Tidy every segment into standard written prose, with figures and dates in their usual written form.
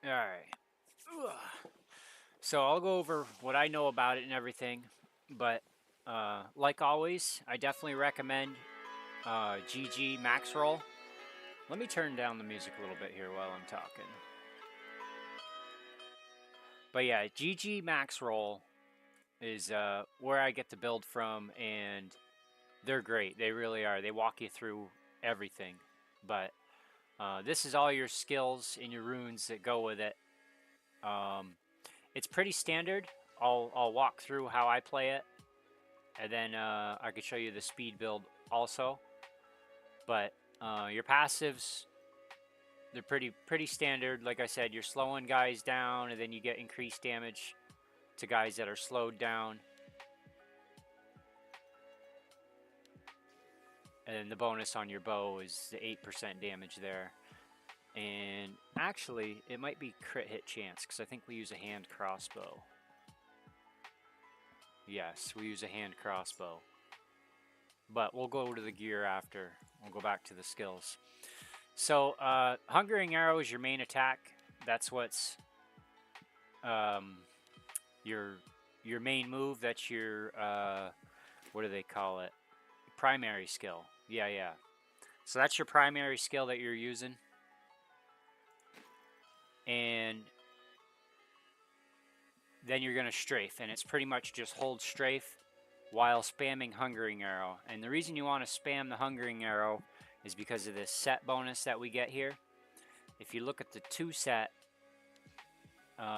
Alright. So I'll go over what I know about it and everything, but like always, I definitely recommend GG Max Roll. Let me turn down the music a little bit here while I'm talking. But yeah, GG Max Roll is where I get to build from, and they're great. They really are. They walk you through everything. But this is all your skills and your runes that go with it. It's pretty standard. I'll walk through how I play it, and then I could show you the speed build also. But your passives, they're pretty standard. Like I said, you're slowing guys down, and then you get increased damage to guys that are slowed down. And then the bonus on your bow is the 8% damage there. And actually, it might be crit hit chance, because I think we use a hand crossbow. Yes, we use a hand crossbow. But we'll go to the gear after. We'll go back to the skills. So, Hungering Arrow is your main attack. That's what's your main move. That's your, what do they call it? Primary skill. Yeah. So that's your primary skill that you're using. And then you're going to strafe, and it's pretty much just hold strafe while spamming Hungering Arrow. And the reason you want to spam the Hungering Arrow is because of this set bonus that we get here. If you look at the 2 set,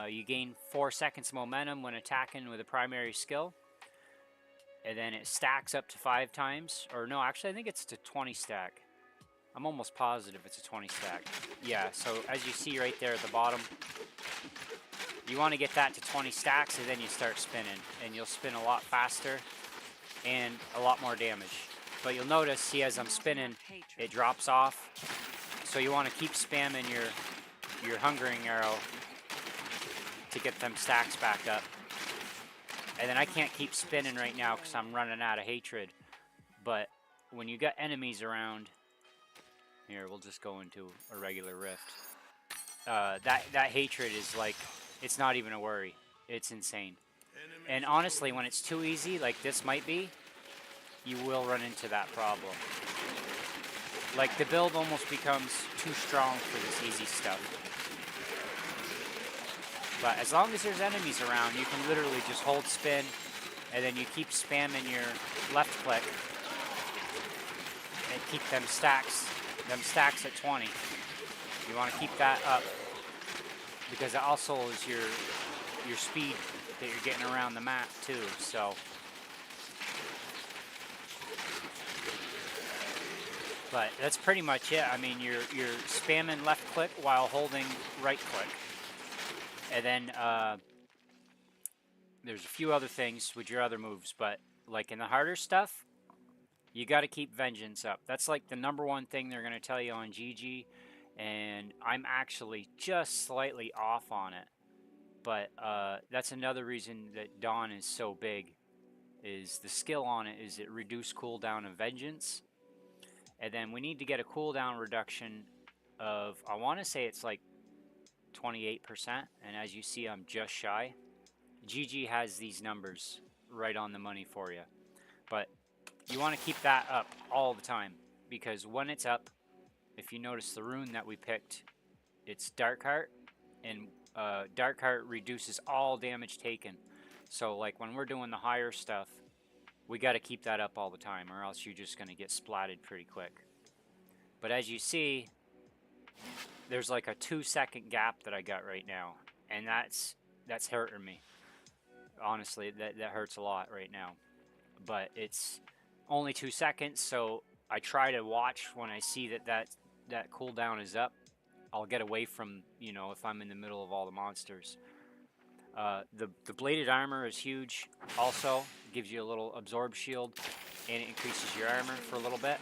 you gain 4 seconds momentum when attacking with a primary skill. And then it stacks up to 5 times. Or no, actually I think it's to 20 stack. I'm almost positive it's a 20 stack. Yeah, so as you see right there at the bottom, you want to get that to 20 stacks, and then you start spinning. And you'll spin a lot faster and a lot more damage. But you'll notice, see, as I'm spinning, it drops off. So you want to keep spamming your Hungering Arrow to get them stacks back up. And then I can't keep spinning right now because I'm running out of hatred. But when you got enemies around, here, we'll just go into a regular rift. That hatred is like, it's not even a worry. It's insane. And honestly, when it's too easy, like this might be, you will run into that problem. Like, the build almost becomes too strong for this easy stuff. But as long as there's enemies around, you can literally just hold spin, and then you keep spamming your left click, and keep them stacks at 20. You want to keep that up, because it also is your speed that you're getting around the map too. So, but that's pretty much it. I mean, you're spamming left click while holding right click, and then there's a few other things with your other moves. But like in the harder stuff, you got to keep Vengeance up. That's like the #1 thing they're going to tell you on GG, and I'm actually just slightly off on it. But that's another reason that Dawn is so big, is the skill on it is it reduce cooldown of Vengeance. And then we need to get a cooldown reduction of, I want to say it's like 28%. And as you see, I'm just shy. GG has these numbers right on the money for you. But you want to keep that up all the time, because when it's up, if you notice the rune that we picked, it's Dark Heart, and Dark Heart reduces all damage taken. So like when we're doing the higher stuff, we got to keep that up all the time, or else you're just going to get splatted pretty quick. But as you see, there's like a 2-second gap that I got right now, and that's hurting me. Honestly, that hurts a lot right now. But it's only 2 seconds, so I try to watch when I see that cooldown is up. I'll get away from, if I'm in the middle of all the monsters. The bladed armor is huge. Also, gives you a little absorb shield, and it increases your armor for a little bit.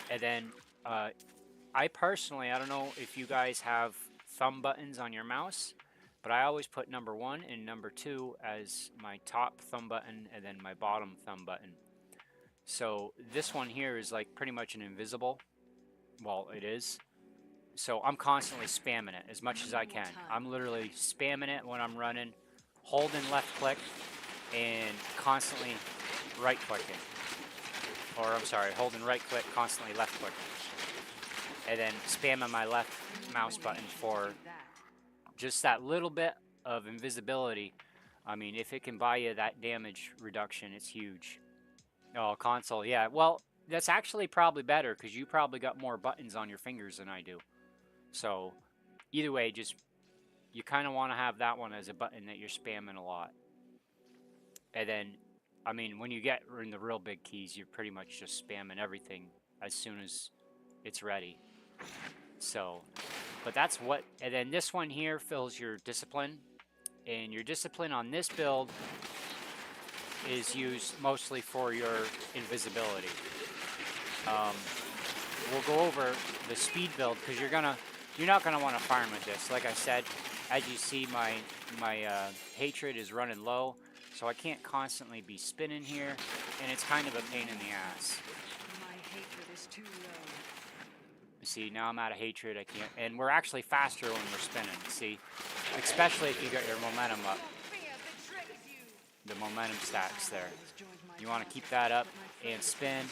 And then, I personally, I don't know if you guys have thumb buttons on your mouse, but I always put #1 and #2 as my top thumb button, and then my bottom thumb button. So this one here is like pretty much an invisible. Well, it is. So I'm constantly spamming it as much as I can. I'm literally spamming it when I'm running, holding left click, and constantly right clicking. Or I'm sorry, holding right click, constantly left clicking. And then spamming my left mouse button for just that little bit of invisibility. I mean, if it can buy you that damage reduction, it's huge. Oh, console, yeah. Well, that's actually probably better because you probably got more buttons on your fingers than I do. So either way, just you kind of want to have that one as a button that you're spamming a lot. And then, I mean, when you get in the real big keys, you're pretty much just spamming everything as soon as it's ready. So, but that's what, and then this one here fills your discipline. And your discipline on this build is used mostly for your invisibility. We'll go over the speed build because you're not gonna want to farm with this. Like I said, as you see, my hatred is running low, so I can't constantly be spinning here, and it's kind of a pain in the ass. My hatred is too low. See, now I'm out of hatred. I can't, and we're actually faster when we're spinning. See, especially if you got your momentum up. The momentum stacks there. You want to keep that up and spin.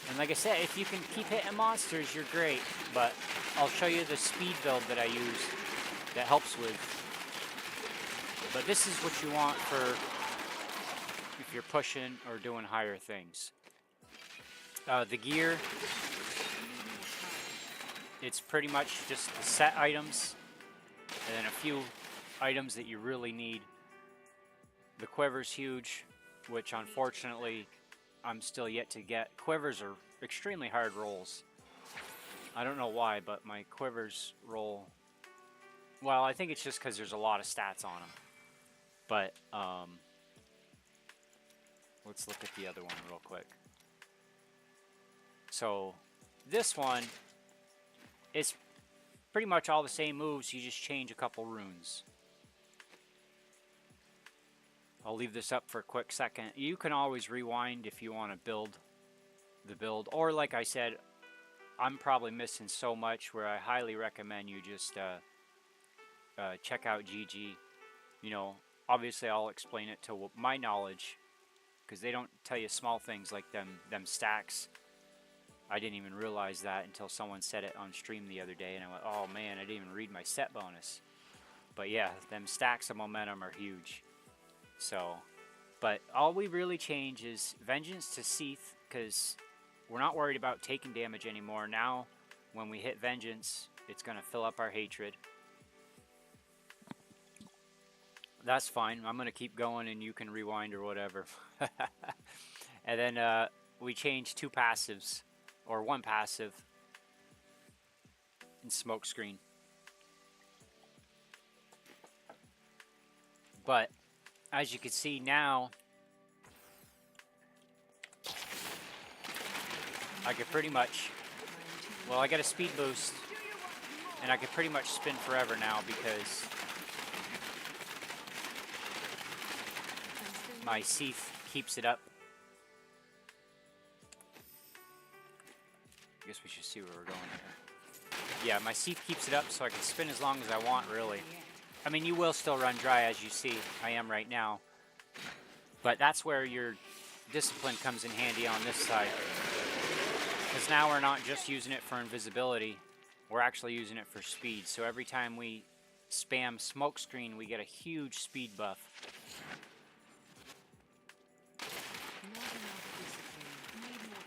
And like I said, if you can keep hitting monsters, you're great. But I'll show you the speed build that I use that helps with. But this is what you want for if you're pushing or doing higher things. The gear, it's pretty much just the set items and then a few items that you really need. The quiver's huge, which unfortunately I'm still yet to get. Quivers are extremely hard rolls. I don't know why, but my quivers roll... Well, I think it's just because there's a lot of stats on them. But, let's look at the other one real quick. So, this one is pretty much all the same moves, you just change a couple runes. I'll leave this up for a quick second. You can always rewind if you want to build the build. Or like I said, I'm probably missing so much where I highly recommend you just check out GG. You know, obviously I'll explain it to my knowledge because they don't tell you small things like them stacks. I didn't even realize that until someone said it on stream the other day and I went, oh man, I didn't even read my set bonus. But yeah, them stacks of momentum are huge. So, but all we really change is Vengeance to Seath because we're not worried about taking damage anymore. Now, when we hit Vengeance, it's going to fill up our hatred. That's fine. I'm going to keep going and you can rewind or whatever. And then we change 2 passives, or 1 passive, in Smokescreen. But as you can see now, I could pretty much, well, I got a speed boost, and I could pretty much spin forever now because my Seath keeps it up. I guess we should see where we're going here. Yeah, my Seath keeps it up so I can spin as long as I want, really. I mean, you will still run dry, as you see. I am right now. But that's where your discipline comes in handy on this side. Because now we're not just using it for invisibility. We're actually using it for speed. So every time we spam Smokescreen, we get a huge speed buff.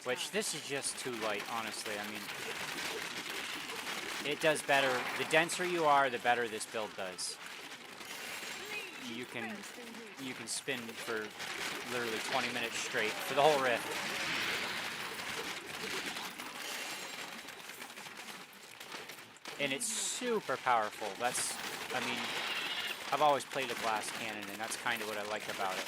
Which, this is just too light, honestly. I mean, it does better. The denser you are, the better this build does. You can spin for literally 20 minutes straight for the whole rift. And it's super powerful. That's, I mean, I've always played a glass cannon, and that's kind of what I like about it.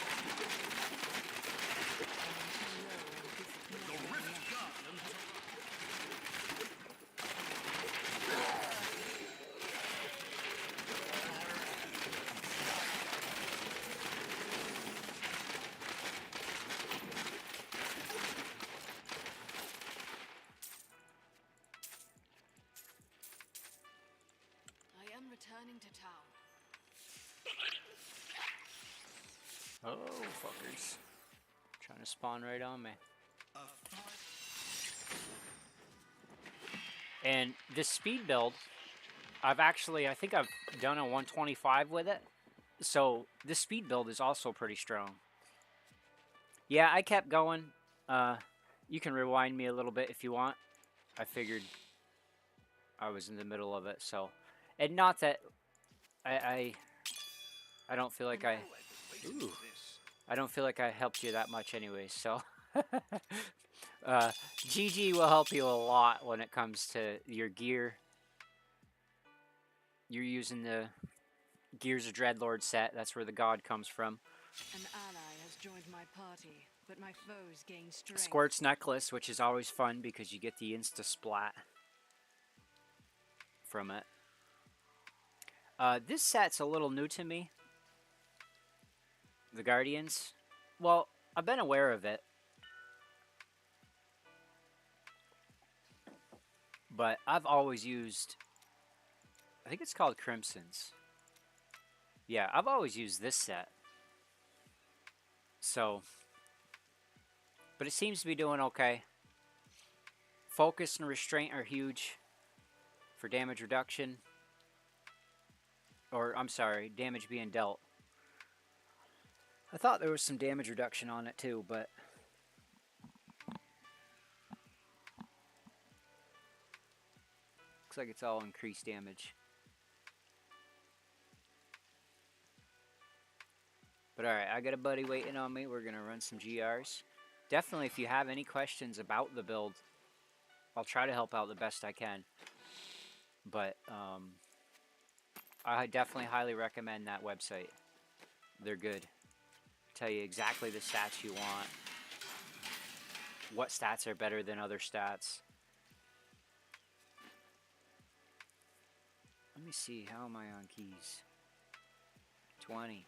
motherfuckers. Trying to spawn right on me. And this speed build, I think I've done a 125 with it. So this speed build is also pretty strong. Yeah, I kept going. You can rewind me a little bit if you want. I figured I was in the middle of it, so. And not that I don't feel like I don't feel like I helped you that much anyway, so. GG will help you a lot when it comes to your gear. You're using the Gears of Dreadlord set. That's where the god comes from. An ally has joined my party, but my foes gain strength. Squirt's necklace, which is always fun because you get the insta splat from it. This set's a little new to me. The Guardians. Well, I've been aware of it. But I've always used, I think it's called Crimson's. Yeah, I've always used this set. So, but it seems to be doing okay. Focus and restraint are huge for damage reduction. Or, I'm sorry, damage being dealt. I thought there was some damage reduction on it too, but looks like it's all increased damage. But alright, I got a buddy waiting on me. We're going to run some GRs. Definitely, if you have any questions about the build, I'll try to help out the best I can. But I definitely highly recommend that website. They're good. Tell you exactly the stats you want. What stats are better than other stats. Let me see, how am I on keys? 20.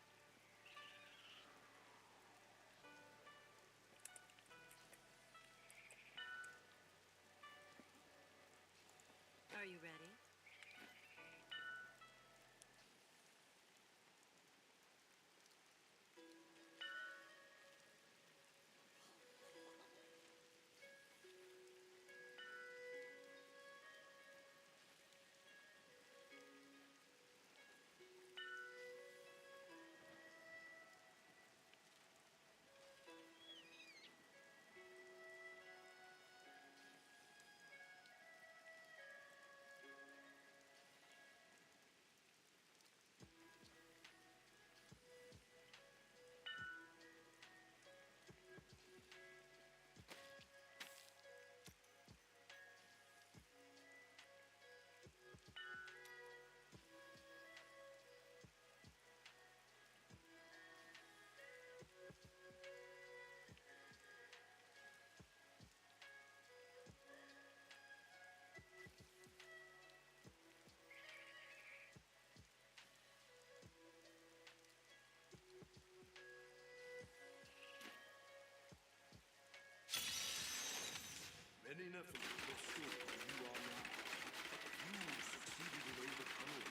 Are you ready? Many nothing will stood where you are now. You succeeded in overcoming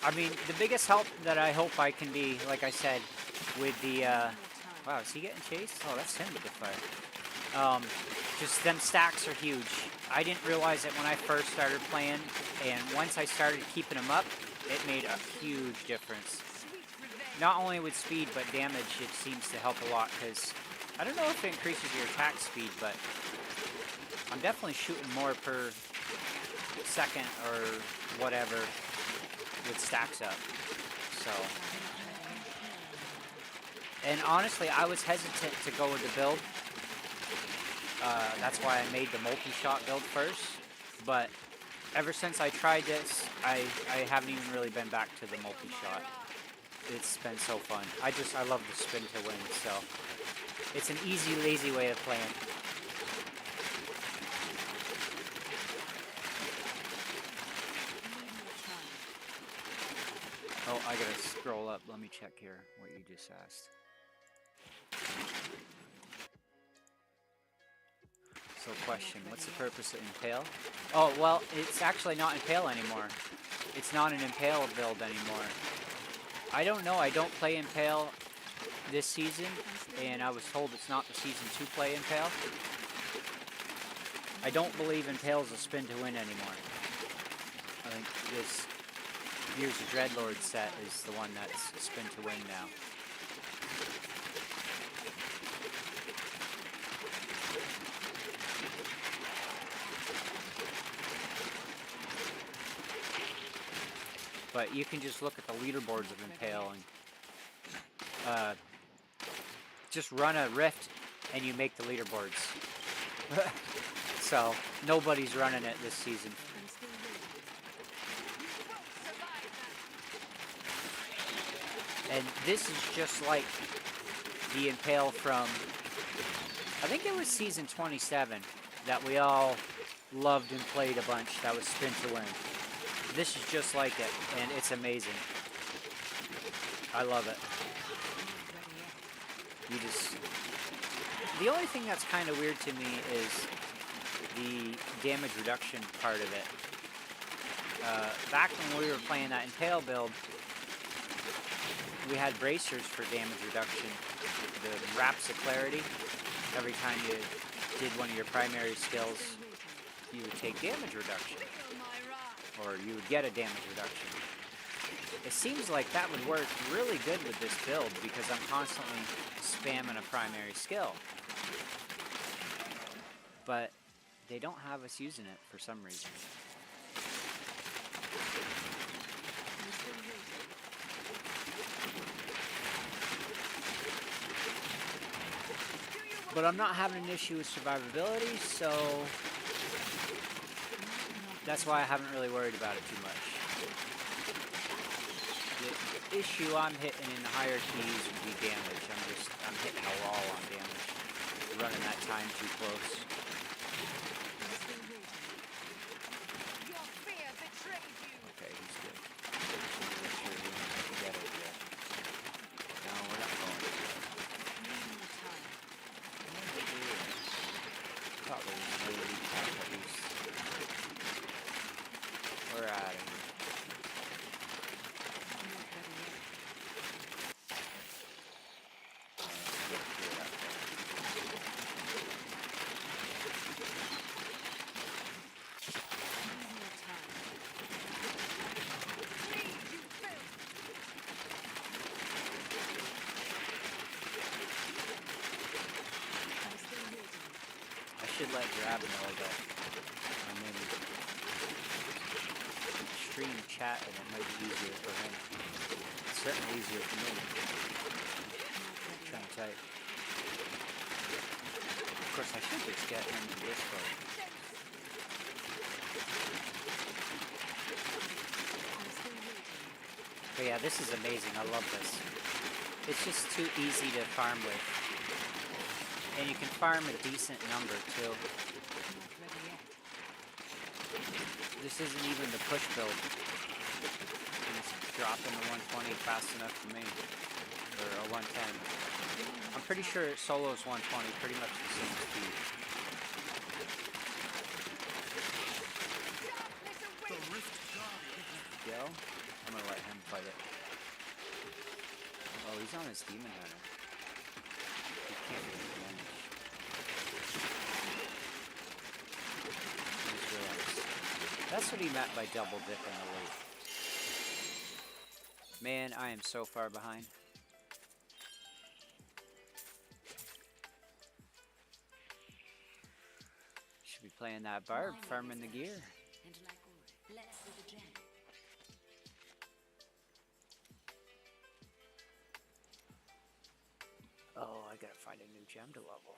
I mean, the biggest help that I hope I can be, like I said, with the, wow, is he getting chased? Oh, that's him with the fire. Just them stacks are huge. I didn't realize it when I first started playing, and once I started keeping them up, it made a huge difference. Not only with speed, but damage, it seems to help a lot, because I don't know if it increases your attack speed, but I'm definitely shooting more per second or whatever with stacks up. So, and honestly, I was hesitant to go with the build. That's why I made the multi-shot build first. But ever since I tried this, I haven't even really been back to the multi-shot. It's been so fun. I love the spin to win, so it's an easy, lazy way of playing. Oh, I gotta scroll up. Let me check here what you just asked. So question, what's the purpose of Impale? Oh, well, it's actually not Impale anymore. It's not an Impale build anymore. I don't know, I don't play Impale this season, and I was told it's not the season to play Impale. I don't believe Impale's a spin to win anymore. I think this Gears of Dreadlord set is the one that's a spin to win now. But you can just look at the leaderboards of Impale and just run a rift and you make the leaderboards. So nobody's running it this season. And this is just like the Impale from, I think it was season 27 that we all loved and played a bunch. That was spin to win. This is just like it, and it's amazing. I love it. You just... The only thing that's kind of weird to me is the damage reduction part of it. Back when we were playing that Impale build, we had bracers for damage reduction. The Raps of Clarity, every time you did one of your primary skills, you would take damage reduction. Or you would get a damage reduction. It seems like that would work really good with this build because I'm constantly spamming a primary skill. But they don't have us using it for some reason. But I'm not having an issue with survivability, so that's why I haven't really worried about it too much. The issue I'm hitting in the higher keys would be damage. I'm hitting a wall on damage. Running that time too close. Okay, he's good. Make sure he doesn't get it yet. No, we're not going to. Probably really tap at least. We're out of here. I should let Grab know that I'm in stream chat and it might be easier for him. It's certainly easier for me. I'm trying to type. Of course, I should just get him in Discord. But yeah, this is amazing. I love this. It's just too easy to farm with. And you can farm a decent number too. This isn't even the push build. It's dropping the 120 fast enough for me. Or a 110. I'm pretty sure solo's 120, pretty much the same speed. Go. I'm gonna let him fight it. Oh, he's on his demon hunter. He can't do damage. That's what he meant by double dipping the loot. Man, I am so far behind. Should be playing that barb, farming the gear. Oh, I gotta find a new gem to level.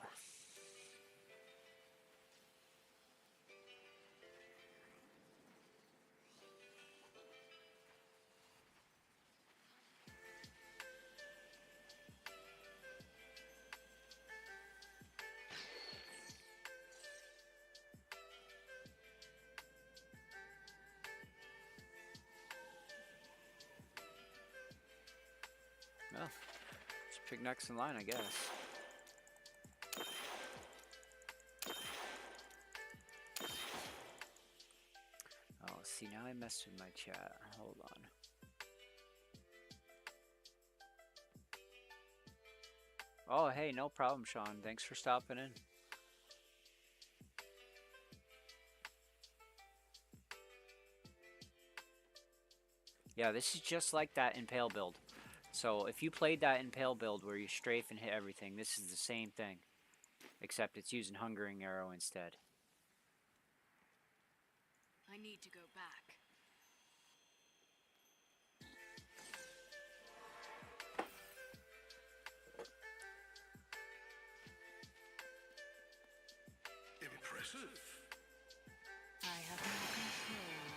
Well, let's pick next in line, I guess. Oh, see, now I messed with my chat. Hold on. Oh, hey, no problem, Sean. Thanks for stopping in. Yeah, this is just like that in Pale build. So if you played that in Pale build where you strafe and hit everything, this is the same thing. Except it's using Hungering Arrow instead. I need to go back. Impressive. I have more control now.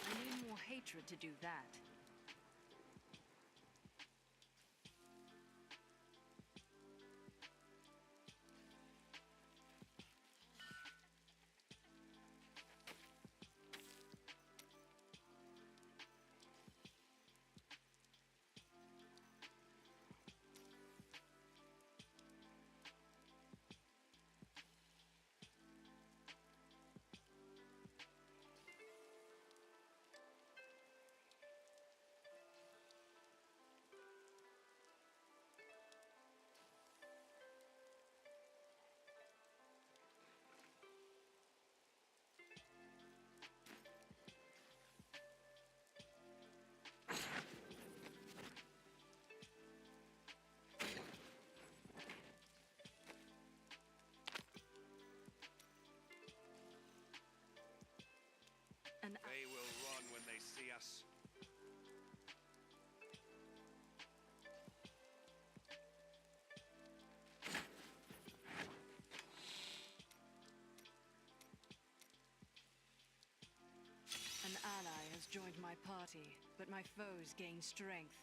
I need more hatred to do that. They will run when they see us. An ally has joined my party, but my foes gain strength.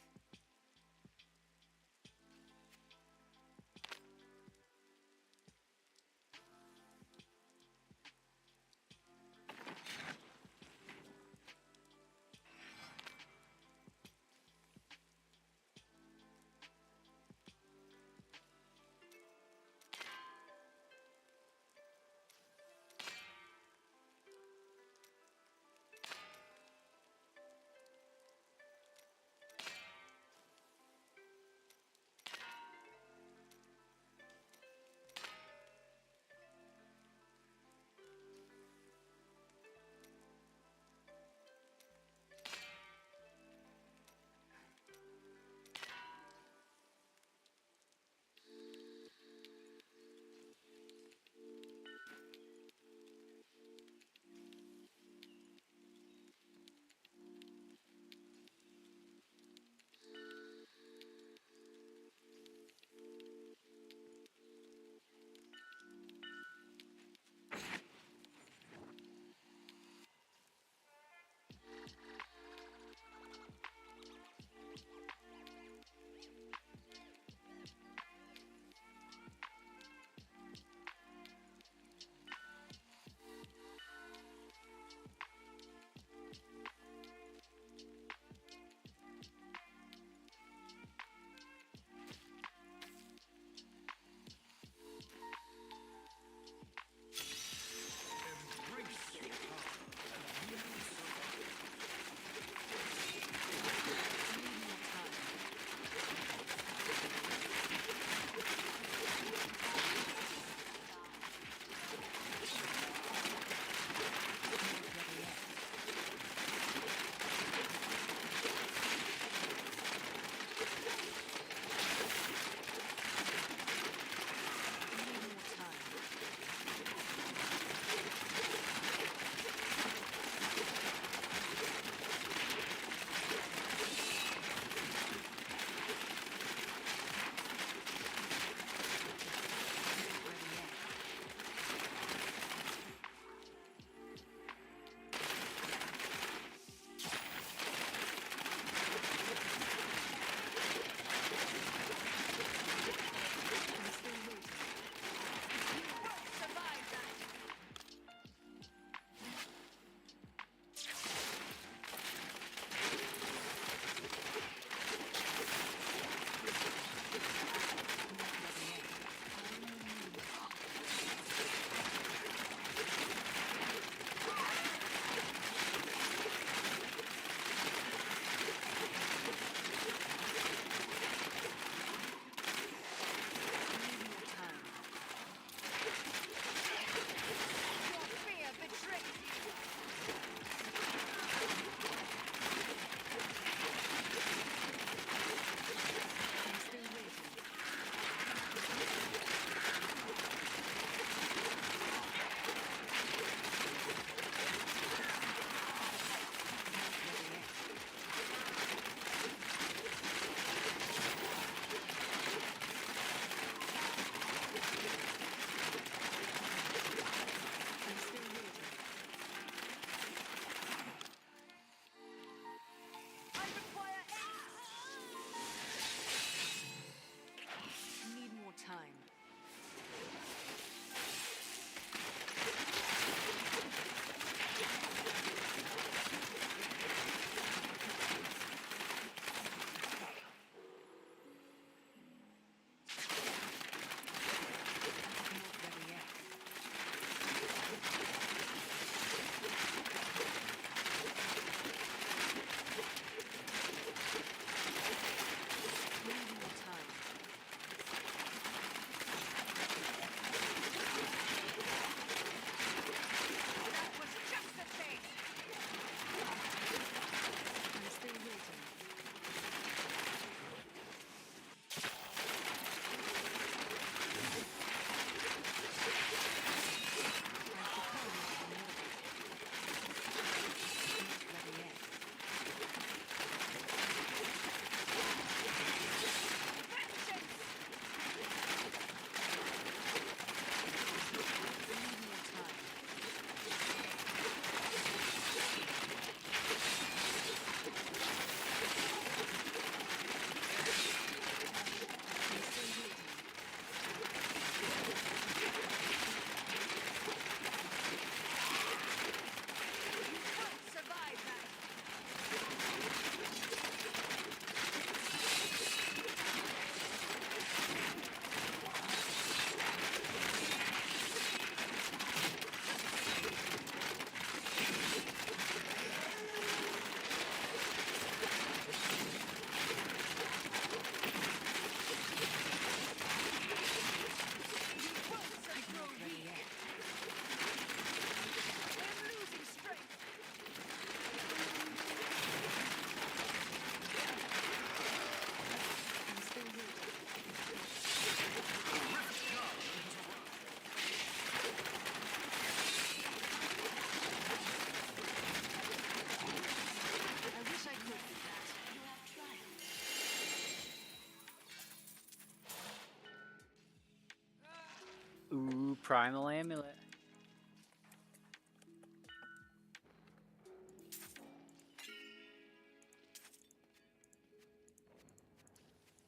Primal Amulet.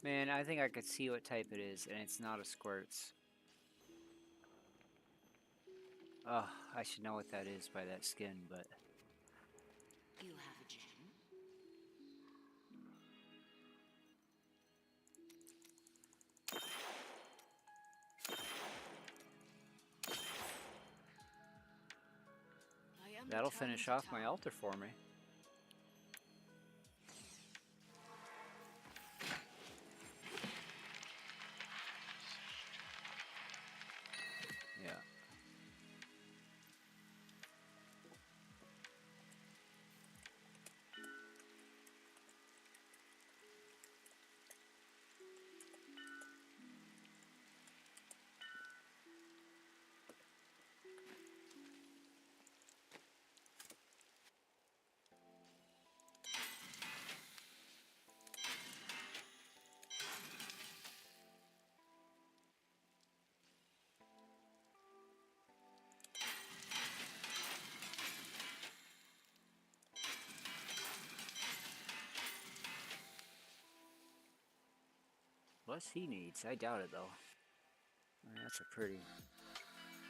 Man, I think I could see what type it is, and it's not a squirts. Oh, I should know what that is by that skin, but... You have a gem? I am That'll returning finish to off my town. altar for me. Yeah. Plus he needs. I doubt it though. I mean, that's a pretty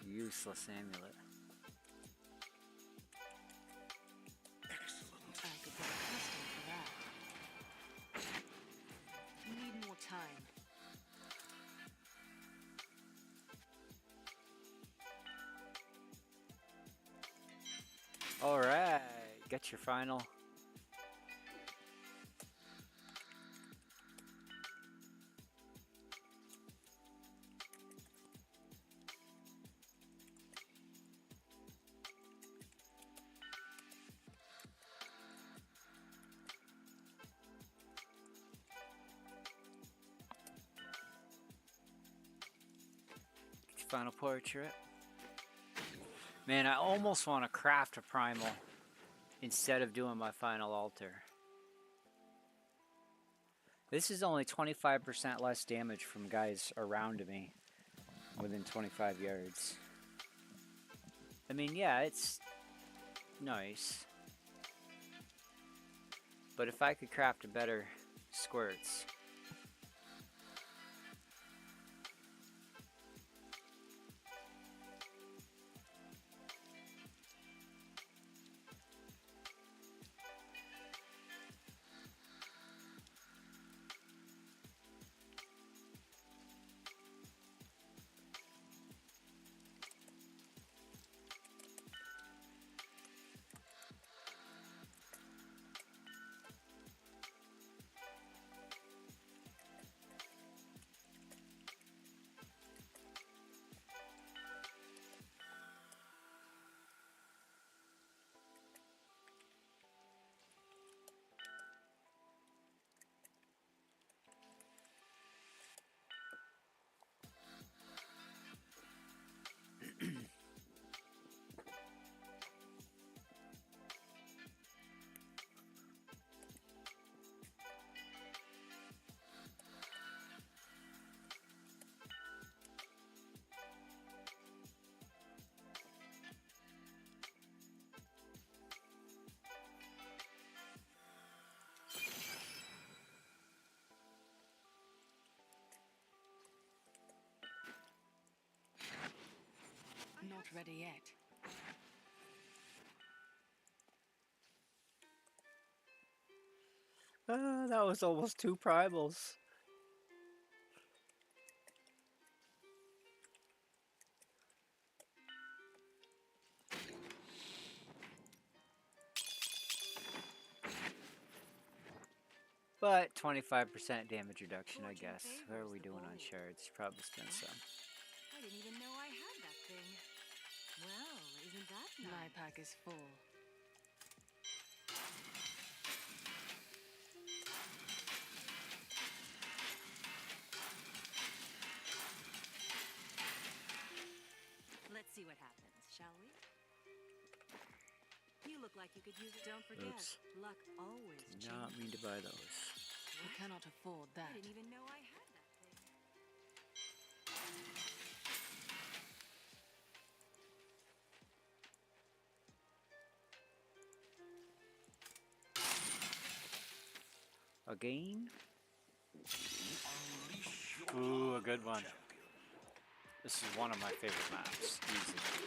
useless amulet. I could get accustomed to that. Need more time. Alright, get your final. Final portrait. Man, I almost want to craft a primal instead of doing my final altar. This is only 25% less damage from guys around me within 25 yards. I mean, yeah, it's nice. But if I could craft a better squirts. Not ready yet. That was almost 2 primals. But 25% damage reduction, I guess. What are we doing on shards? Probably spend some. I didn't even know I had that thing. Well, isn't that nice? My pack is full. Let's see what happens, shall we? You look like you could use it. Don't forget, Oops. luck always Did not mean to buy those. We cannot afford I that. didn't even know I had that thing. again. Ooh, a good one. This is one of my favorite maps. Easy.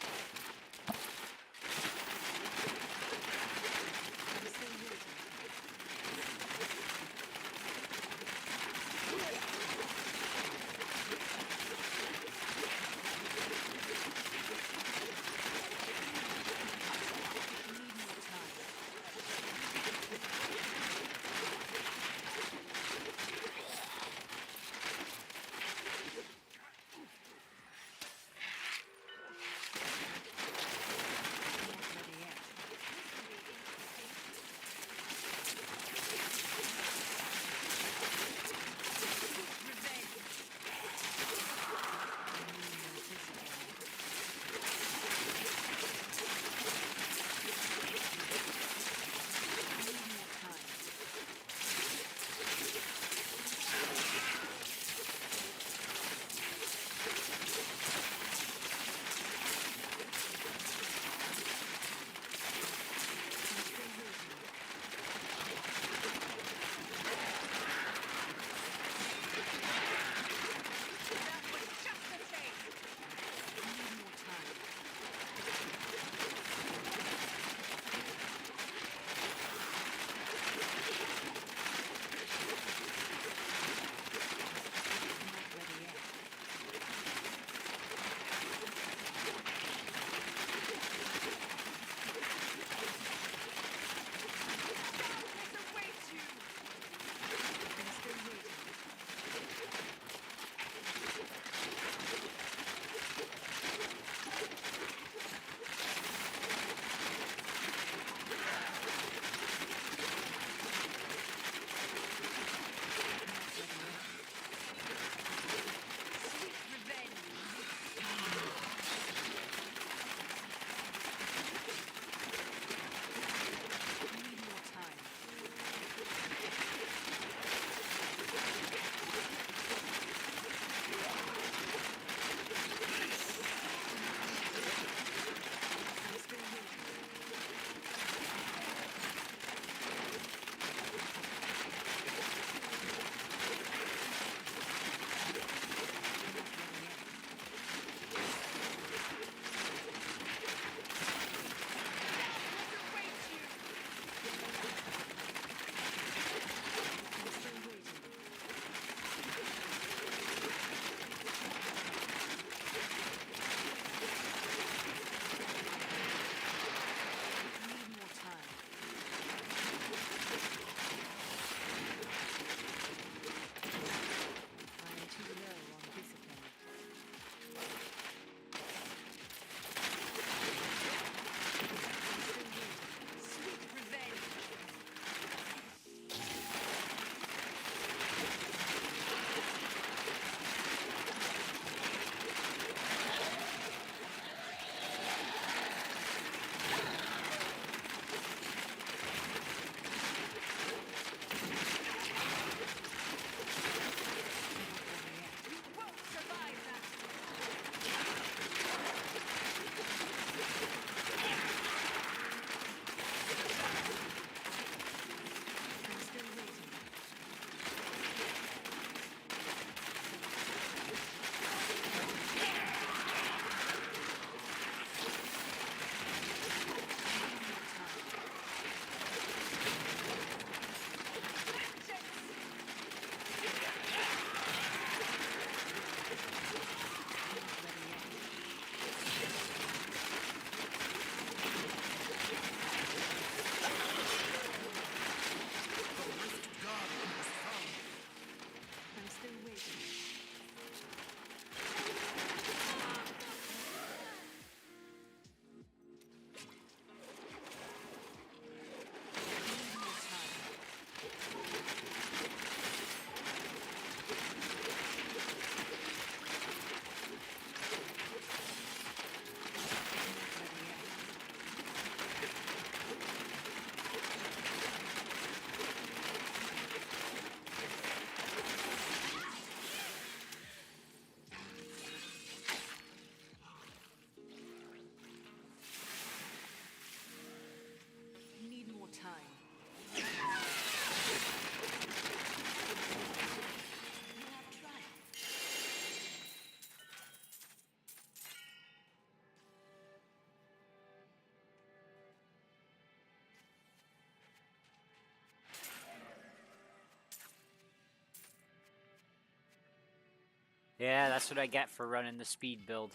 Yeah, that's what I get for running the speed build.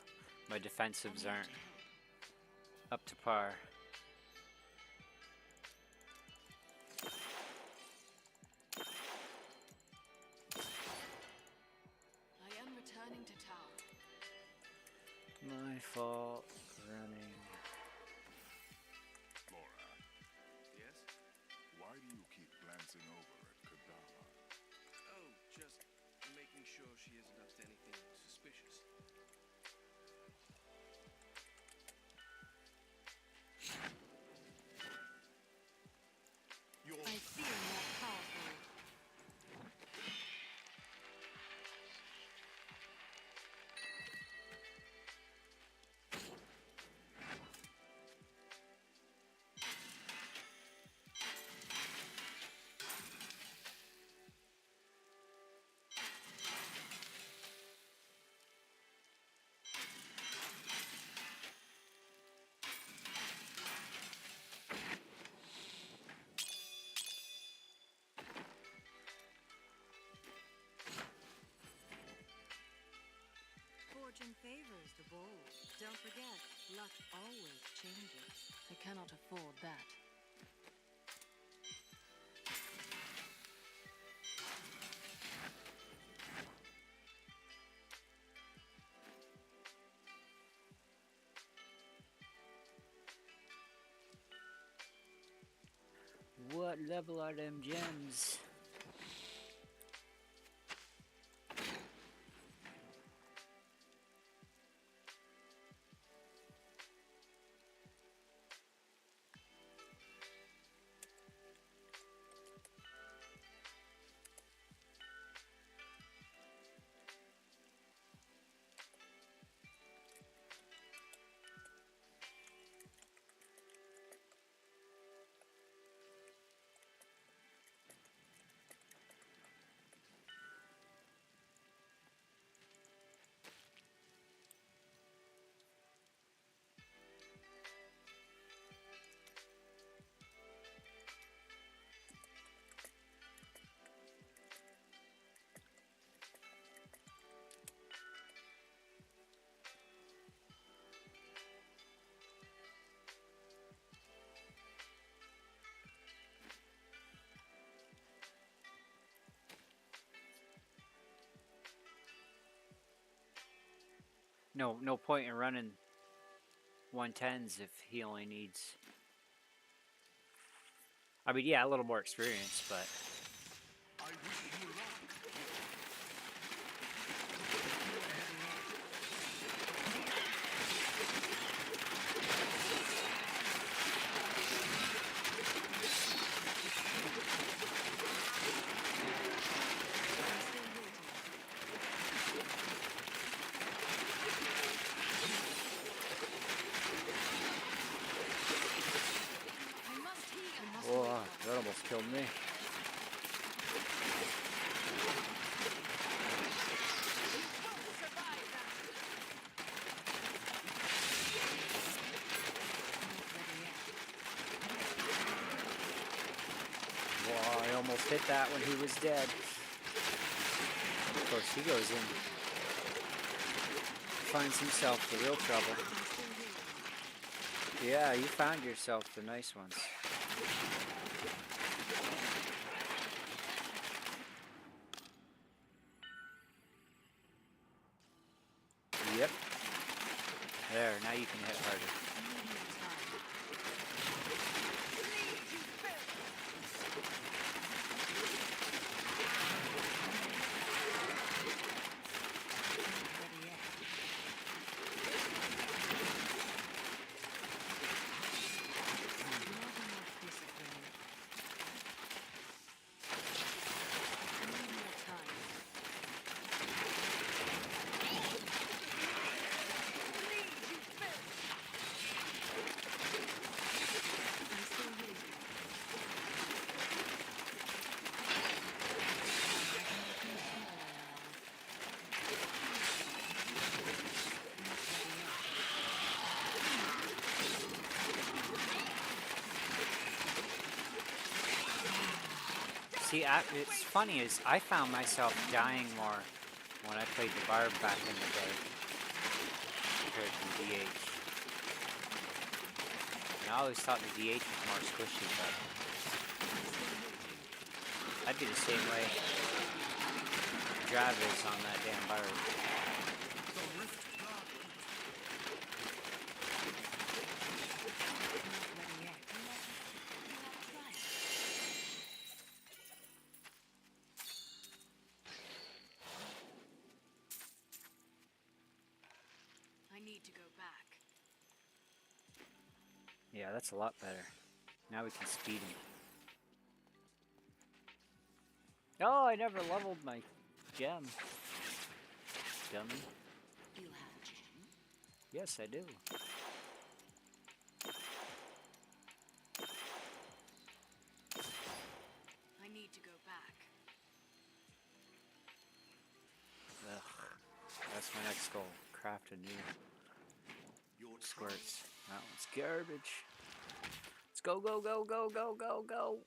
My defensives aren't up to par. I am returning to town. My fault. Running. Laura, Yes? why do you keep glancing over at Kadama? Oh, just making sure she isn't up to anything suspicious. You're I feel more powerful. Fortune favors the bold. Don't forget, luck always changes. I cannot afford that. What level are them gems? No point in running 110s if he only needs. I mean, yeah, a little more experience, but I wish you luck. whoa, that almost killed me. Whoa, I almost hit that when he was dead. Of course, he goes in. Finds himself the real trouble. Yeah, you found yourself the nice ones. Yep. There, now you can hit harder. See, it's funny is I found myself dying more when I played the barb back in the day compared to the DH. And I always thought the DH was more squishy, but I'd be the same way Drive is on that damn barb. I need to go back. Yeah, that's a lot better. Now we can speed him. Oh, I never leveled my gem. Dummy. You have a gem? Yes, I do. I need to go back. Ugh. That's my next goal. Craft a new Your squirts. That one's garbage. Let's go, go, go, go, go, go, go.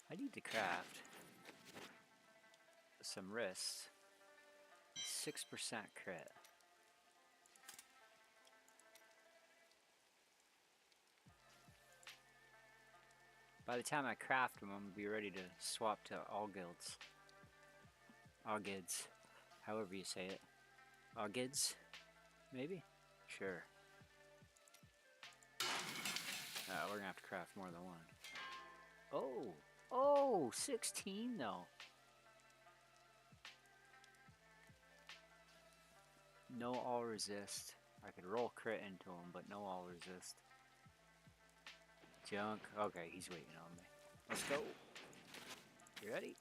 I need to craft some wrists. 6% crit. By the time I craft them, I'm gonna be ready to swap to all guilds. Augids. However you say it. Augids? Maybe? Sure. We're gonna have to craft more than one. Oh! Oh! 16 though! No all resist. I could roll crit into him, but no all resist. Junk. Okay, he's waiting on me. Let's go. You ready?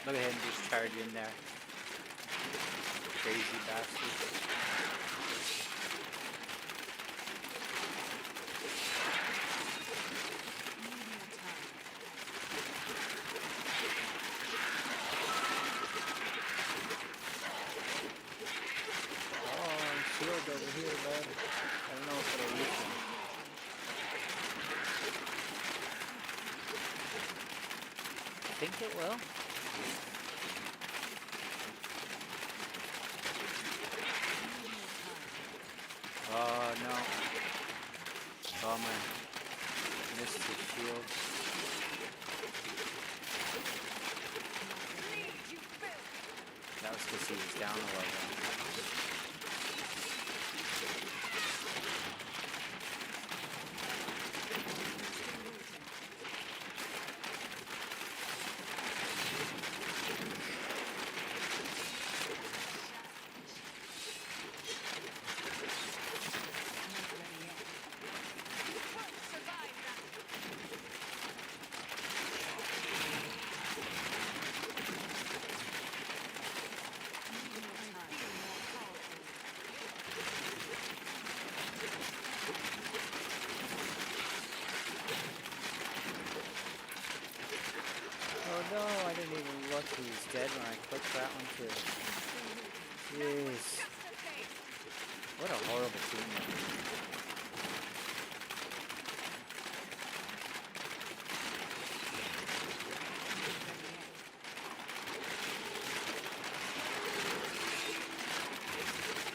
Look at him just charge in there. Crazy bastard. Over here, bud. I don't know if it'll reach him. I think it will. Oh no. Bummer. Missed his shield. That was because he was down a level. Oh no, I didn't even look. He was dead when I clicked that one too. Jeez. What a horrible team.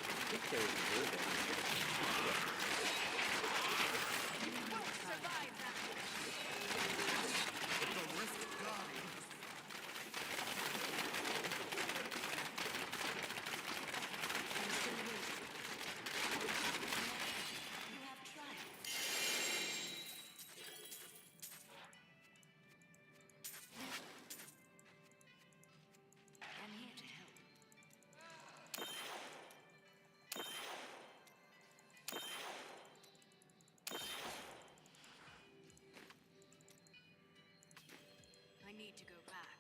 I think they were good. I'm here to help. I need to go back.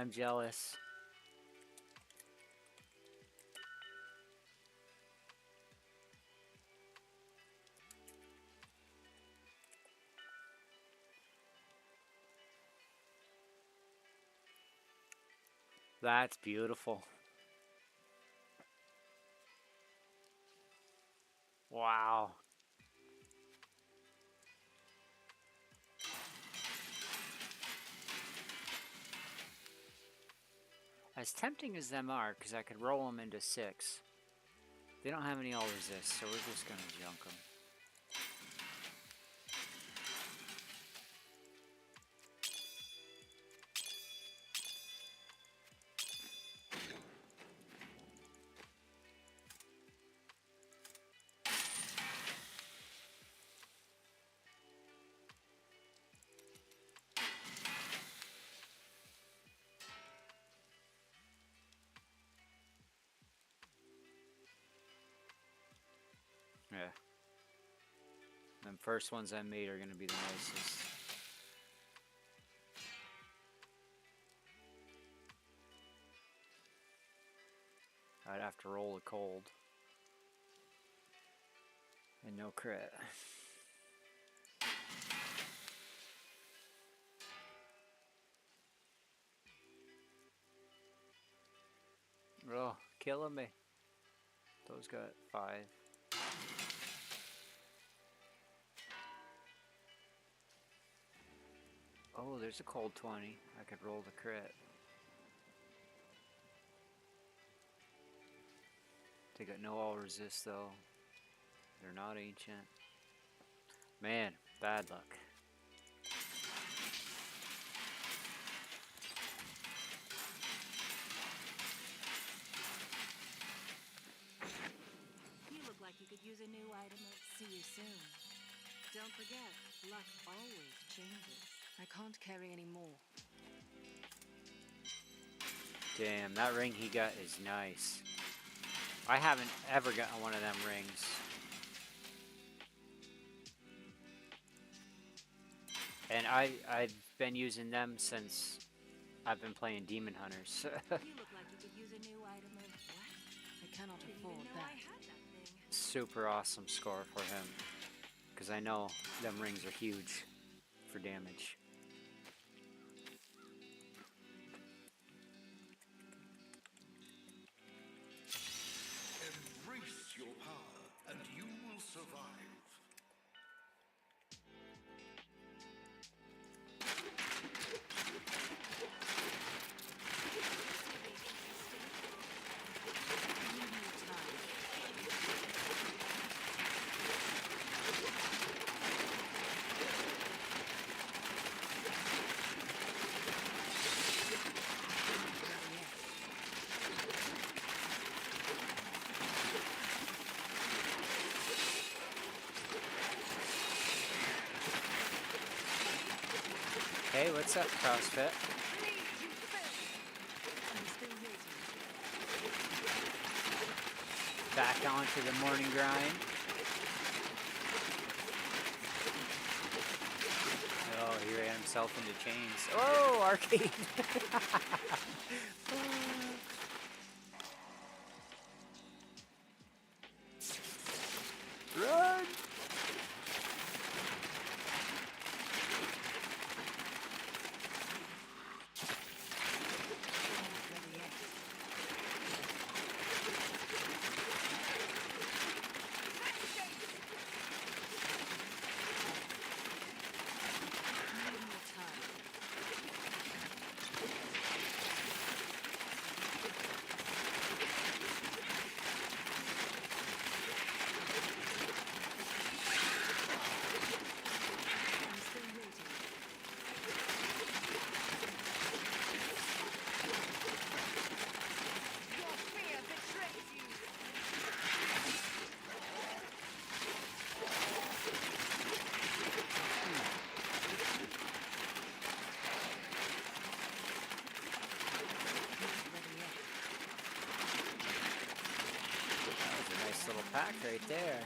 I'm jealous. That's beautiful. Wow. As tempting as them are, because I could roll them into 6. They don't have any all resist, so we're just gonna junk them. Yeah. Them first ones I made are gonna be the nicest. I'd have to roll a cold. And no crit. Oh, killing me. Those got 5. Oh, there's a cold 20. I could roll the crit. They got no all resist though. They're not ancient. Man, bad luck. You look like you could use a new item. See you soon. Don't forget, luck always changes. I can't carry any more. Damn, that ring he got is nice. I haven't ever gotten one of them rings. And I've been using them since I've been playing Demon Hunters. You look like you could use a new item. What? I cannot Didn't afford even know I that. had that thing. Super awesome score for him. Because I know them rings are huge for damage. Embrace your power, and you will survive. Hey, what's up, CrossFit? I'm still waiting. Back onto the morning grind. Oh, he ran himself into chains. Oh, arcade! Run! Little pack right there.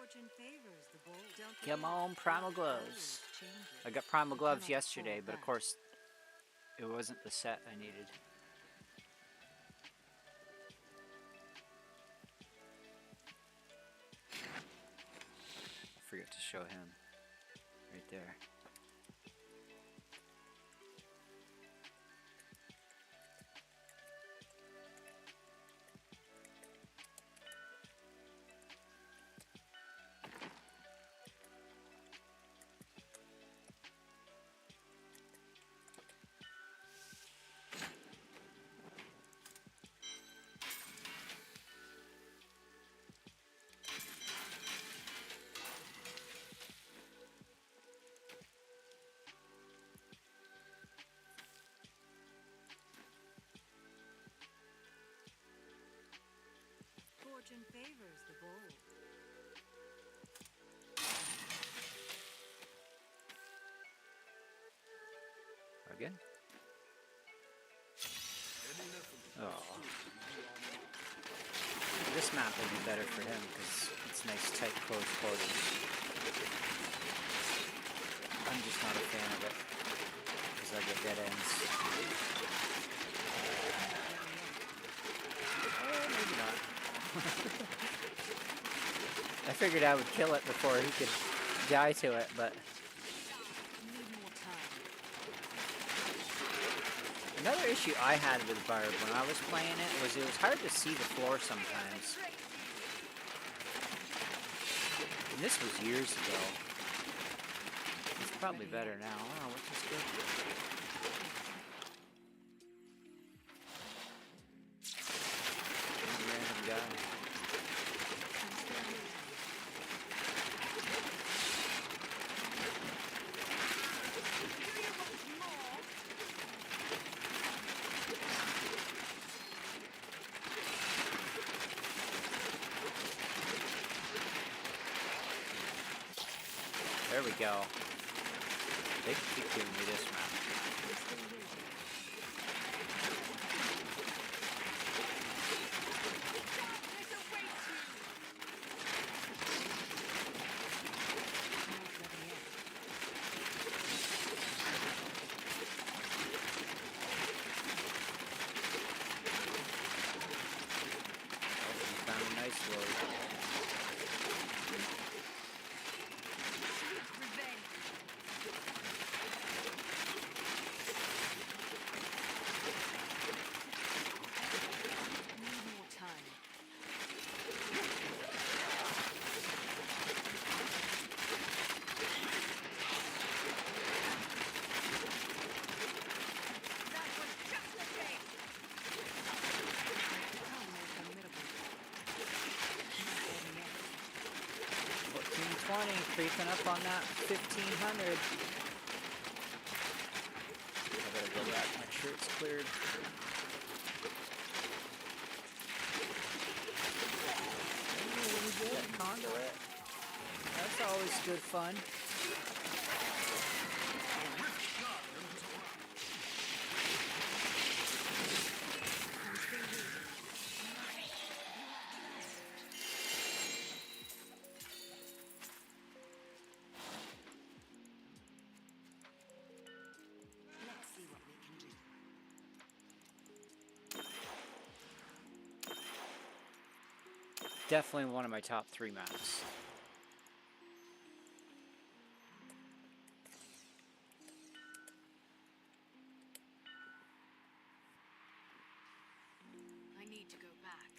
Fortune favors the bold. Don't Come forget, on, primal luck gloves. always changes. I got primal You gloves cannot yesterday, afford but of that. course, it wasn't the set I needed. I forget to show him. Right there. Fortune favors the bold. Again? Oh. This map will be better for him because it's nice, tight, close quarters. I'm just not a fan of it because I get dead ends. Maybe not. I figured I would kill it before he could die to it, but Need more time. another issue I had with Barb when I was playing it was hard to see the floor sometimes. And this was years ago. It's probably better now. Oh, what's this good? Random guy. There we go. They can keep giving me this map. Oh, found a nice load. Need more time. Become more formidable. Not getting it. 1420, creeping up on that 1500. I better go back, make sure it's cleared. Ooh, we get conduit. That's always good fun. Let's see what we can do. Definitely one of my top 3 maps. I need to go back.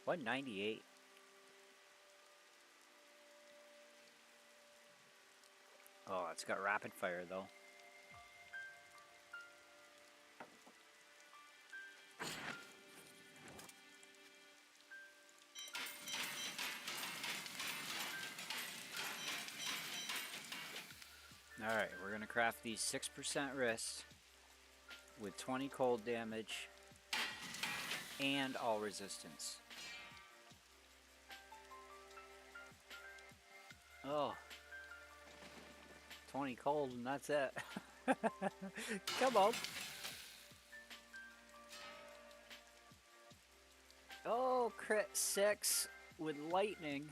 What, 98? Oh, it's got rapid fire though. Alright, we're gonna craft these 6% wrist with 20 cold damage and all resistance. Oh. 20 cold and that's it. Come on. Oh, crit 6 with lightning.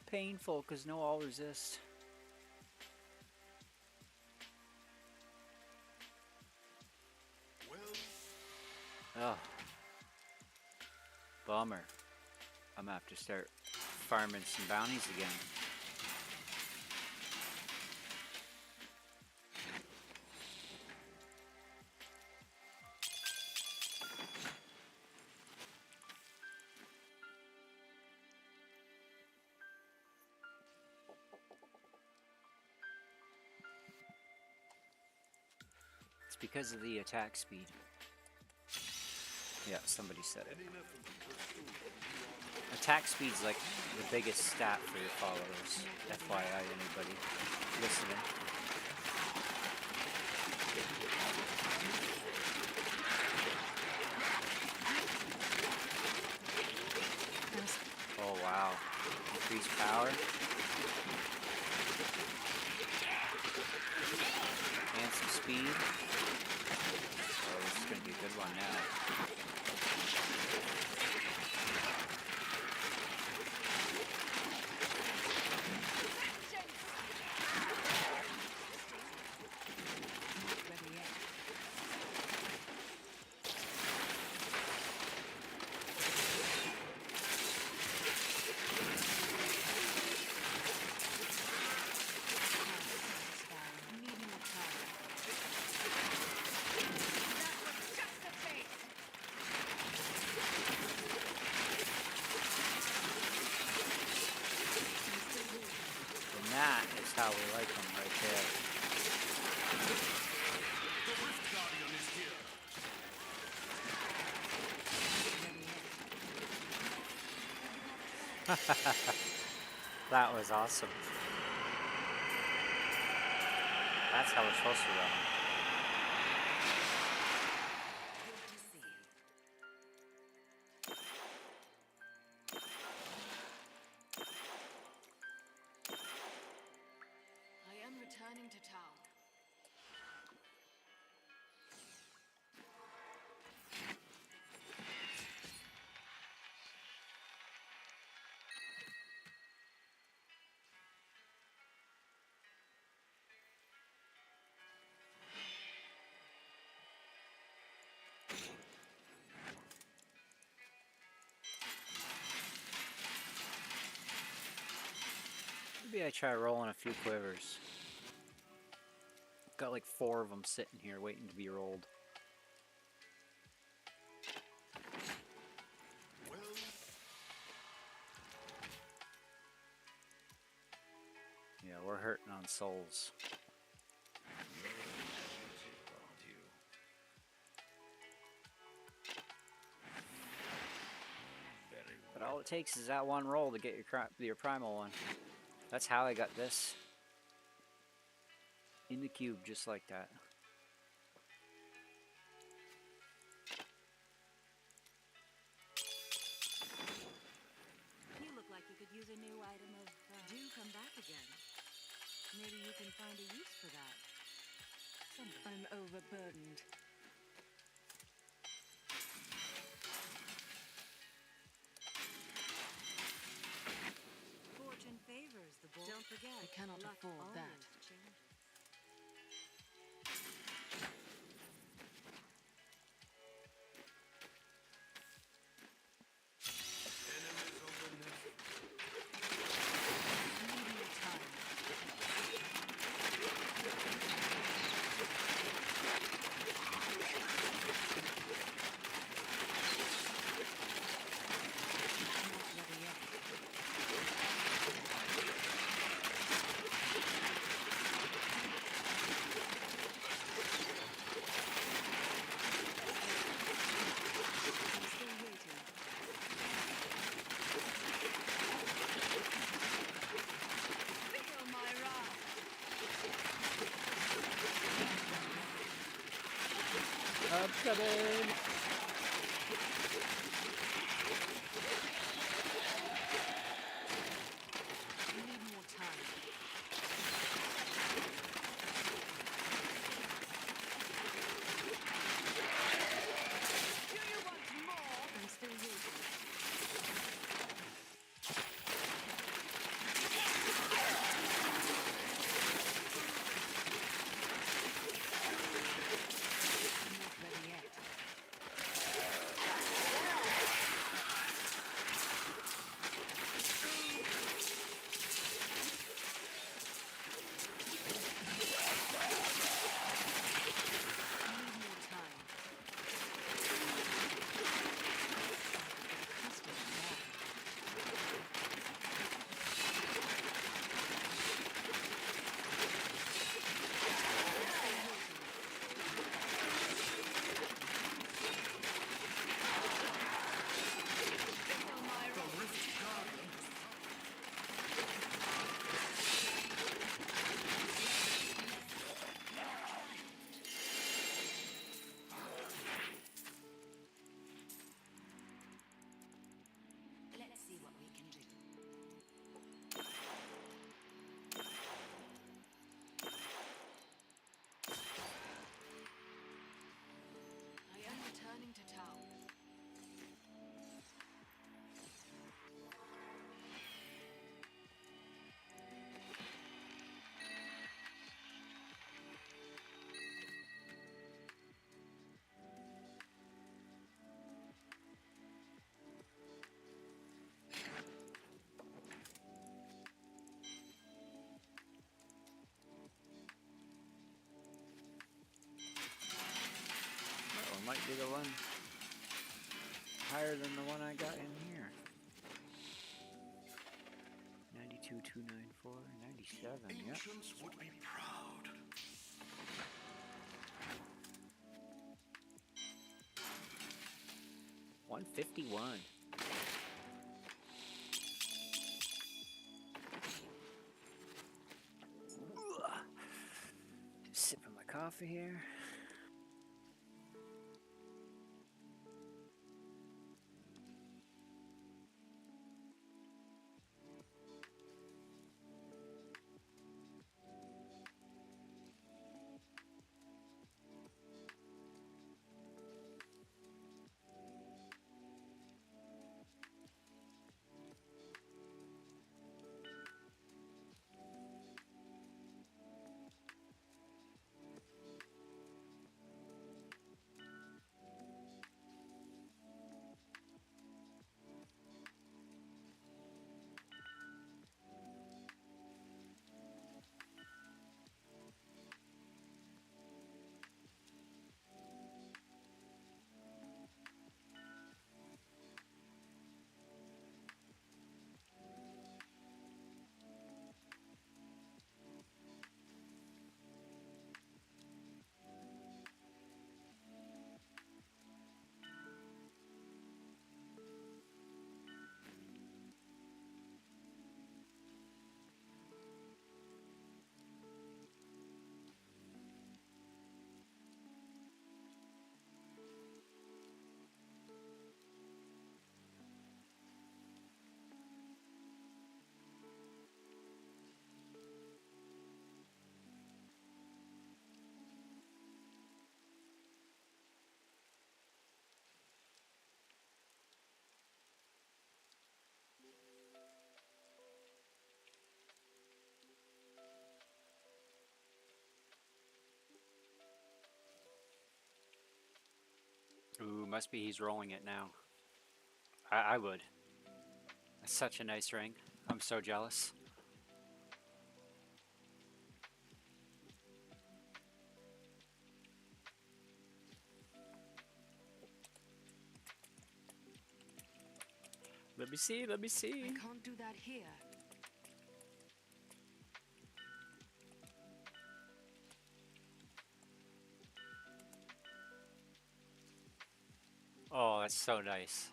Painful because no all resist. Oh. Bummer. I'm gonna have to start farming some bounties again. It's because of the attack speed. Yeah, somebody said it. Attack speed's like the biggest stat for your followers. FYI, anybody listening. Oh wow. Increased power. And some speed. Oh, this is going to be a good one now. That is how we like them right there. The Rift Guardian is here. That was awesome. That's how we're supposed to run. I am returning to town. Maybe I try rolling a few quivers. Got like 4 of them sitting here waiting to be rolled. Yeah, we're hurting on souls. But all it takes is that one roll to get your primal one. That's how I got this in the cube, just like that. You look like you could use a new item of... Do come back again. Maybe you can find a use for that. Someday. I'm overburdened. Fortune favors the bold. Don't forget, I cannot luck afford that. always changes. Enemies on the net. Immediate time. I'm coming. We need more time. Do you want more? I'm still waiting. I'm not ready yet. I need more time. Custom wall. Let's see what we can do. I am returning to town. That one might be the one higher than the one I got in here. 92,294, 97, yep. Ancients would be proud. 151. Just sipping my coffee here. Ooh, must be he's rolling it now. I would. That's such a nice ring. I'm so jealous. Let me see, let me see. I can't do that here. Oh, that's so nice.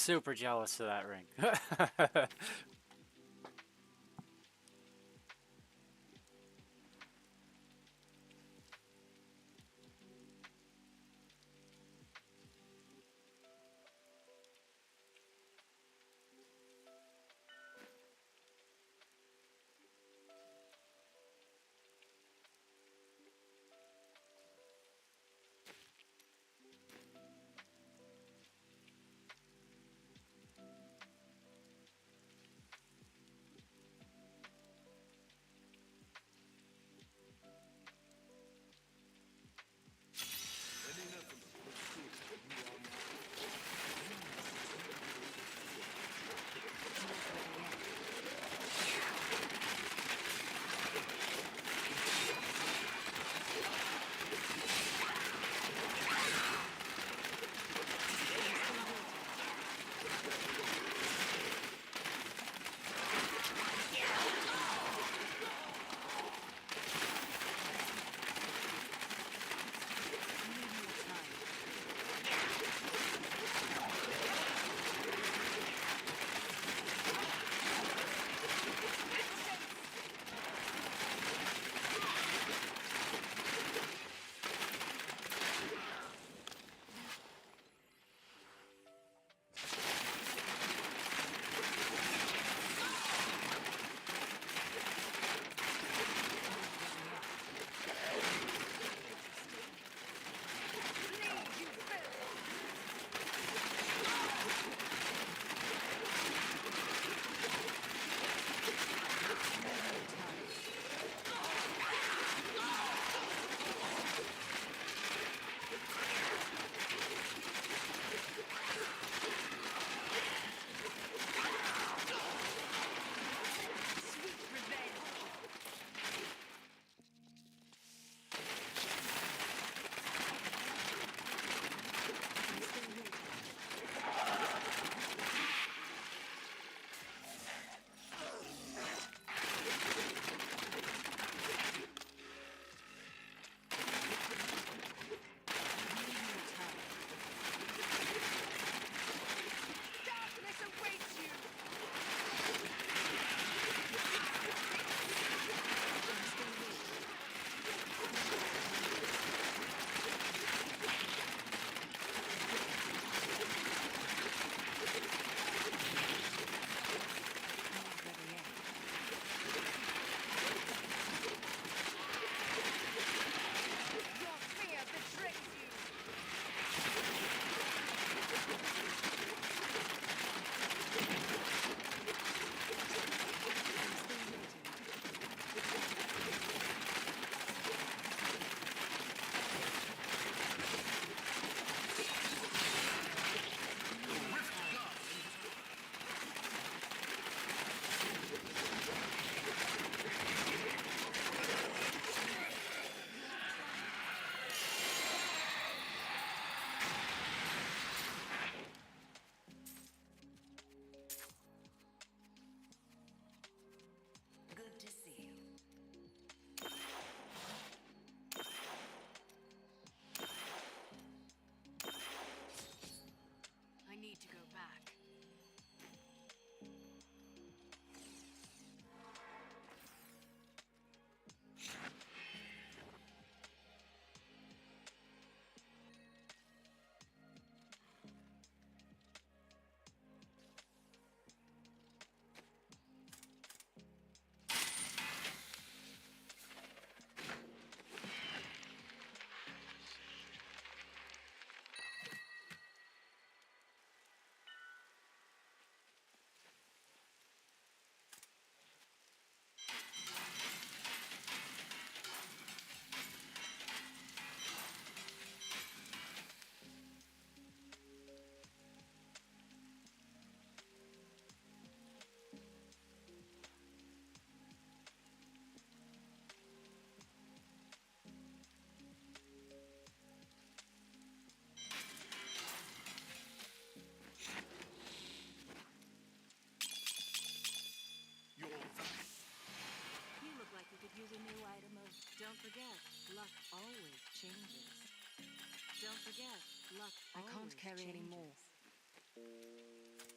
super jealous of that ring. Don't forget, luck always changes. Don't forget, luck I always can't carry any more. changes.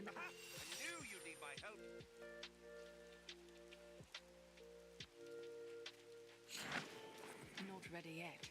An I knew you'd need my help. not ready yet.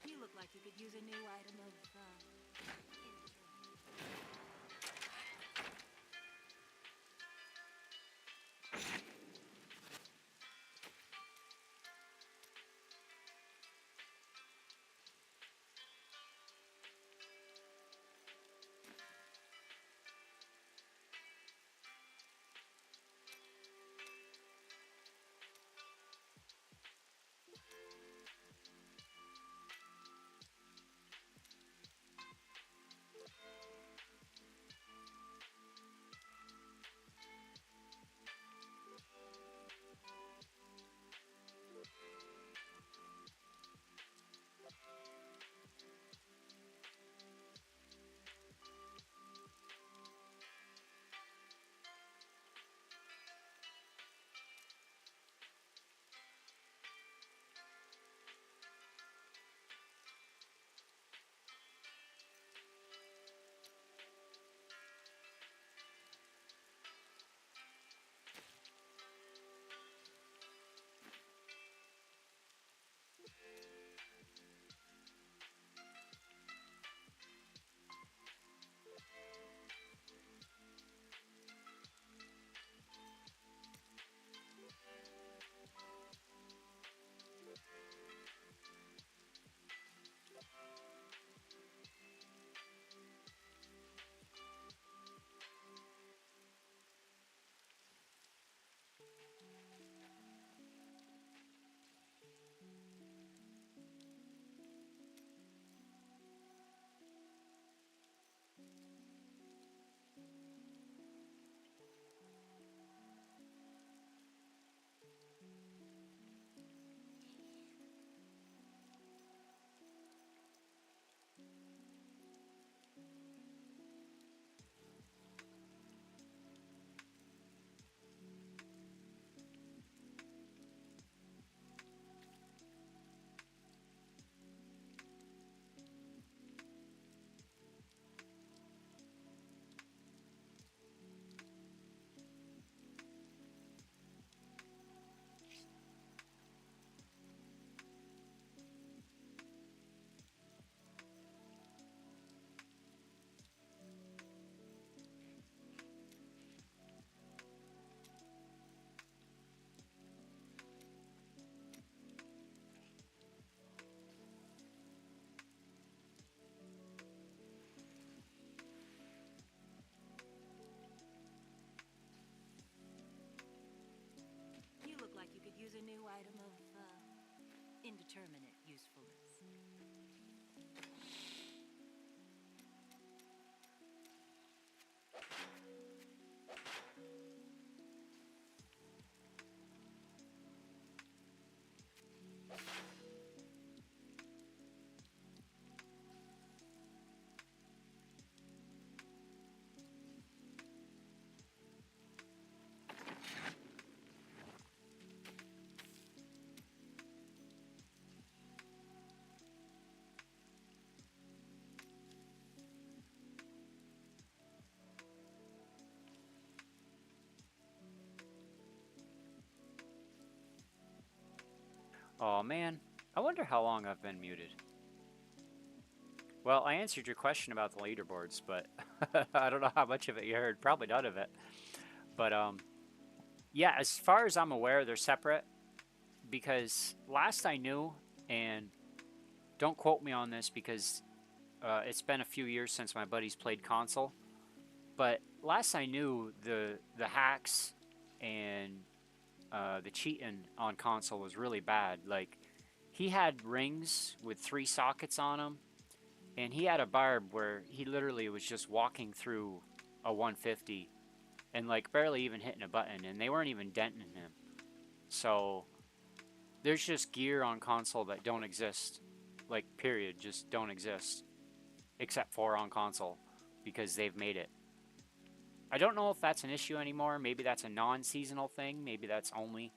You look like you could use a new item of, Oh man, I wonder how long I've been muted. Well, I answered your question about the leaderboards, but I don't know how much of it you heard. Probably none of it. But yeah, as far as I'm aware, they're separate because last I knew, and don't quote me on this because it's been a few years since my buddies played console, but last I knew, the hacks and the cheating on console was really bad. Like, he had rings with 3 sockets on them, and he had a barb where he literally was just walking through a 150 and like barely even hitting a button, and they weren't even denting him. So there's just gear on console that don't exist, like period, just don't exist, except for on console because they've made it. I don't know if that's an issue anymore. Maybe that's a non-seasonal thing. Maybe that's only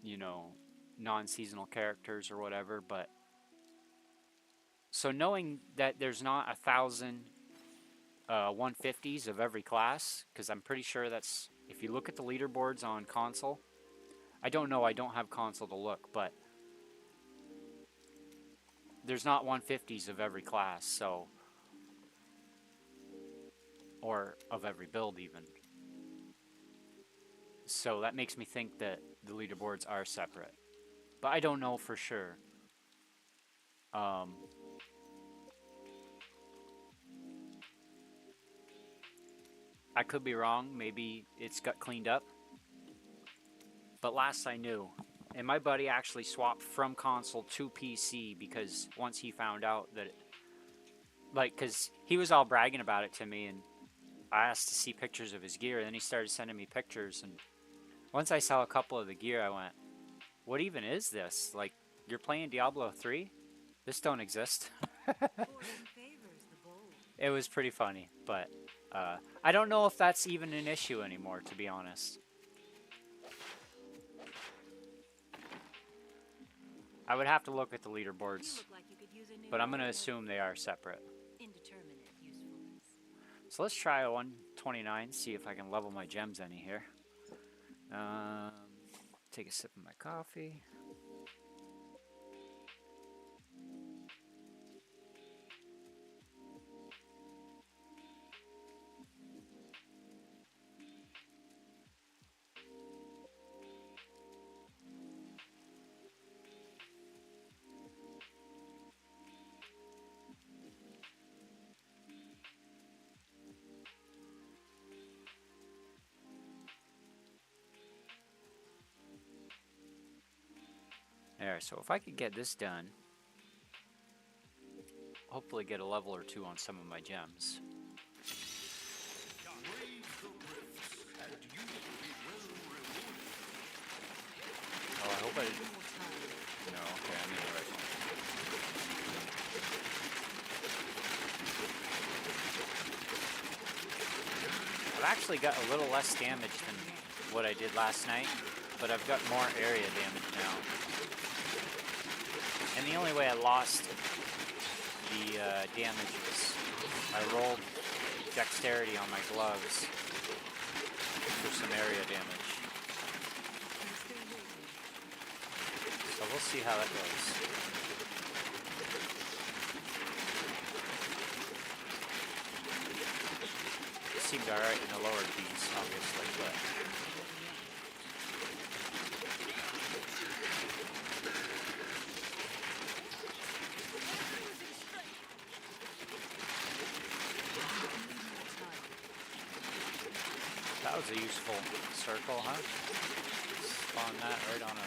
you know, non-seasonal characters or whatever. But so knowing that there's not 1,000 150s of every class, because I'm pretty sure that's, if you look at the leaderboards on console, I don't know, I don't have console to look, but there's not 150s of every class, so, or of every build even. So that makes me think that the leaderboards are separate, but I don't know for sure. I could be wrong, maybe it's got cleaned up, but last I knew, and my buddy actually swapped from console to PC because once he found out that, because he was all bragging about it to me, and I asked to see pictures of his gear, and then he started sending me pictures, and once I saw a couple of the gear, I went, what even is this? Like, you're playing Diablo 3? This don't exist. It was pretty funny, but I don't know if that's even an issue anymore, to be honest. I would have to look at the leaderboards, but I'm going to assume they are separate. So let's try a 129, see if I can level my gems any here. Take a sip of my coffee. There, so if I could get this done, hopefully get a level or 2 on some of my gems. Oh, I hope I didn't. No, okay, I'm in the right one. I've actually got a little less damage than what I did last night, but I've got more area damage now. And the only way I lost the damage was I rolled dexterity on my gloves for some area damage. So we'll see how that goes. It seemed alright in the lower keys, obviously, but that was a useful circle, huh? Spawn that right on a